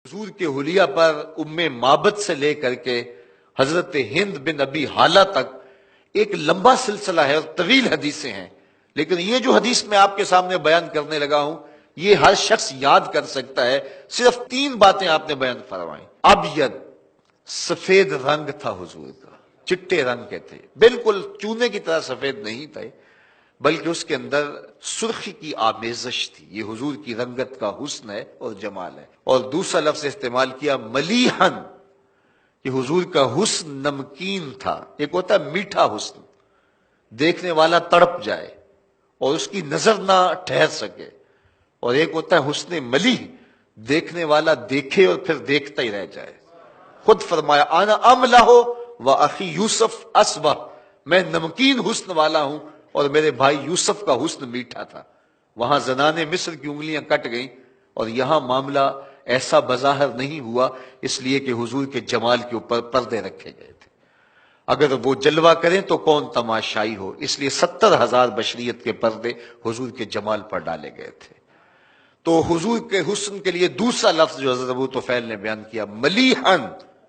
حضور کے حلیہ پر ام معبد سے لے کر کے حضرت ہند بن ابی حالہ تک ایک لمبا سلسلہ ہے اور طویل حدیثیں ہیں، لیکن یہ جو حدیث میں آپ کے سامنے بیان کرنے لگا ہوں یہ ہر شخص یاد کر سکتا ہے۔ صرف 3 باتیں آپ نے بیان فرمائیں۔ ابید، سفید رنگ تھا حضور کا، چٹے رنگ کے تھے، بالکل چونے کی طرح سفید نہیں تھے، بلکہ اس کے اندر سرخی کی آمیزش تھی۔ یہ حضور کی رنگت کا حسن ہے اور جمال ہے۔ اور دوسرا لفظ استعمال کیا ملیحن، کہ حضور کا حسن نمکین تھا۔ ایک ہوتا ہے میٹھا حسن، دیکھنے والا تڑپ جائے اور اس کی نظر نہ ٹھہر سکے، اور ایک ہوتا ہے حسن ملیح، دیکھنے والا دیکھے اور پھر دیکھتا ہی رہ جائے۔ خود فرمایا انا املہ و اخی یوسف اسبہ، میں نمکین حسن والا ہوں اور میرے بھائی یوسف کا حسن میٹھا تھا۔ وہاں زنان مصر کی انگلیاں کٹ گئیں، اور یہاں معاملہ ایسا بظاہر نہیں ہوا، اس لیے کہ حضور کے جمال کے اوپر پردے رکھے گئے تھے۔ اگر وہ جلوہ کریں تو کون تماشائی ہو، اس لیے 70,000 بشریت کے پردے حضور کے جمال پر ڈالے گئے تھے۔ تو حضور کے حسن کے لیے دوسرا لفظ جو حضرت ابو طفیل نے بیان کیا ملیحن،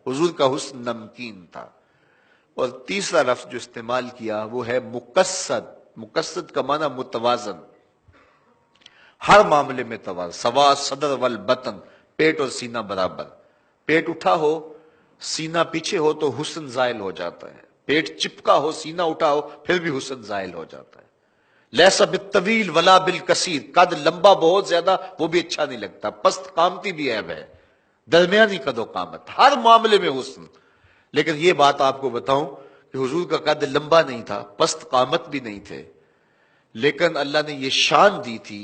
حضور کا حسن نمکین تھا۔ اور تیسرا لفظ جو استعمال کیا وہ ہے مقصد۔ مقصد کا معنی متوازن، ہر معاملے میں توازن، سوا صدر والبطن، پیٹ اور سینہ برابر۔ پیٹ اٹھا ہو سینہ پیچھے ہو تو حسن زائل ہو جاتا ہے، پیٹ چپکا ہو سینہ اٹھا ہو پھر بھی حسن زائل ہو جاتا ہے۔ لیسا بالطویل ولا بالکثیر، قد لمبا بہت زیادہ وہ بھی اچھا نہیں لگتا، پست قامتی بھی عیب ہے، درمیانی قد و قامت، ہر معاملے میں حسن۔ لیکن یہ بات آپ کو بتاؤں کہ حضور کا قد لمبا نہیں تھا، پست قامت بھی نہیں تھے، لیکن اللہ نے یہ شان دی تھی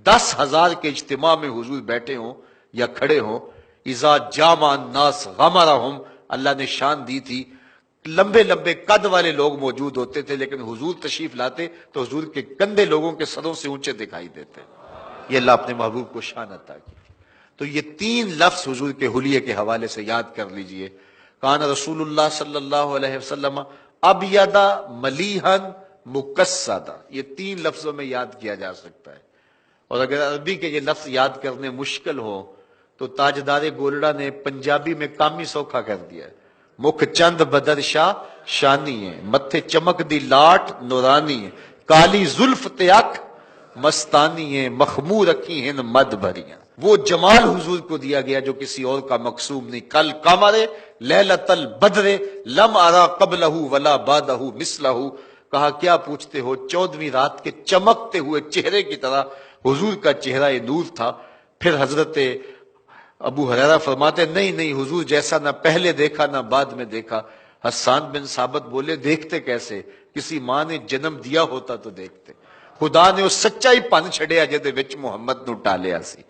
10,000 کے اجتماع میں حضور بیٹھے ہوں یا کھڑے ہوں، اذا جامع الناس غمرہم، اللہ نے شان دی تھی۔ لمبے لمبے قد والے لوگ موجود ہوتے تھے، لیکن حضور تشریف لاتے تو حضور کے کندھے لوگوں کے سروں سے اونچے دکھائی دیتے۔ یہ اللہ اپنے محبوب کو شان عطا کی تھی۔ تو یہ 3 لفظ حضور کے حلیے کے حوالے سے یاد کر لیجئے۔ کان رسول اللہ صلی اللہ علیہ وسلم ابیض ملیحا مقصدا، یہ 3 لفظوں میں یاد کیا جا سکتا ہے۔ اور اگر عربی کے یہ لفظ یاد کرنے مشکل ہو تو تاجدار گولڑا نے پنجابی میں کامی سوکھا کر دیا ہے۔ مکھ چند بدر شاہ شانی ہے، متھے چمک دی لاٹ نورانی ہے، کالی زلف تے اکھ مستانی ہے، مخمور اکھی ہیں مد بھریاں۔ وہ جمال حضور کو دیا گیا جو کسی اور کا مقصوم نہیں۔ کل قمر لیلۃ البدر لم ارا قبلہ ولا بعدہ مثلہ، کہا کیا پوچھتے ہو، 14ویں رات کے چمکتے ہوئے چہرے کی طرح حضور کا چہرہ نور تھا۔ پھر حضرت ابو ہریرہ فرماتے نہیں نہیں، حضور جیسا نہ پہلے دیکھا نہ بعد میں دیکھا۔ حسان بن ثابت بولے دیکھتے کیسے، کسی ماں نے جنم دیا ہوتا تو دیکھتے۔ خدا نے اس سچائی پن چھڑیا جدے وچ محمد نو ٹالیا سی،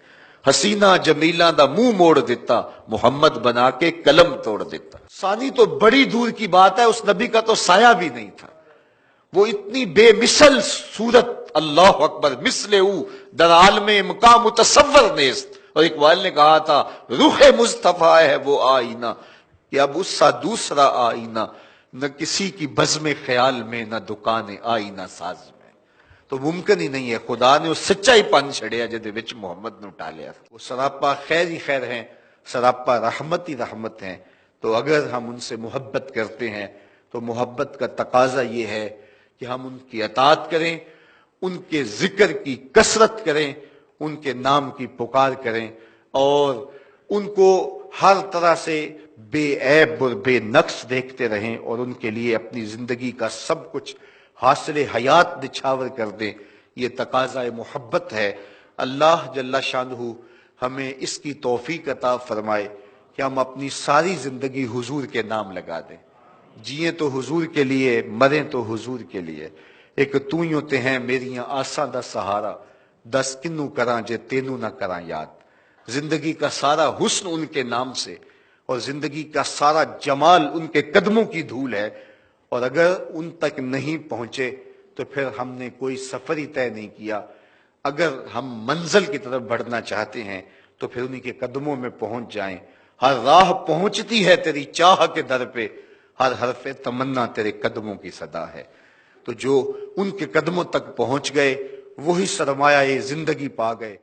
حسینہ جمیلاں دا منہ موڑ دیتا، محمد بنا کے قلم توڑ دیتا۔ ثانی تو بڑی دور کی بات ہے، اس نبی کا تو سایہ بھی نہیں تھا، وہ اتنی بے مثل صورت، اللہ اکبر، مثل او در عالم مقام متصور نیست۔ اور اقبال نے کہا تھا روح مصطفیٰ ہے وہ آئینہ، کہ اب اس سا دوسرا آئینہ، نہ کسی کی بزم خیال میں نہ دکان آئینہ ساز میں۔ تو ممکن ہی نہیں ہے، خدا نے اس سچائی پن چھڑیا جدے وچ محمد نو ٹالیا۔ وہ سراپا خیر ہی خیر ہیں، سراپا رحمت ہی رحمت ہیں۔ تو اگر ہم ان سے محبت کرتے ہیں تو محبت کا تقاضا یہ ہے کہ ہم ان کی اطاعت کریں، ان کے ذکر کی کثرت کریں، ان کے نام کی پکار کریں، اور ان کو ہر طرح سے بے عیب اور بے نقص دیکھتے رہیں، اور ان کے لیے اپنی زندگی کا سب کچھ حاصل حیات نچھاور کر دیں۔ یہ تقاضا محبت ہے۔ اللہ جل شانہ ہمیں اس کی توفیق عطا فرمائے کہ ہم اپنی ساری زندگی حضور کے نام لگا دیں، جئیں تو حضور کے لیے، مریں تو حضور کے لیے۔ ایک تو یوں تے ہیں میریاں آساں دا سہارا، دس کنوں کراں جے تینوں نہ کراں یاد۔ زندگی کا سارا حسن ان کے نام سے، اور زندگی کا سارا جمال ان کے قدموں کی دھول ہے، اور اگر ان تک نہیں پہنچے تو پھر ہم نے کوئی سفر ہی طے نہیں کیا۔ اگر ہم منزل کی طرف بڑھنا چاہتے ہیں تو پھر انہی کے قدموں میں پہنچ جائیں۔ ہر راہ پہنچتی ہے تیری چاہ کے در پہ، ہر حرف تمنا تیرے قدموں کی صدا ہے۔ تو جو ان کے قدموں تک پہنچ گئے وہی سرمایہ زندگی پا گئے۔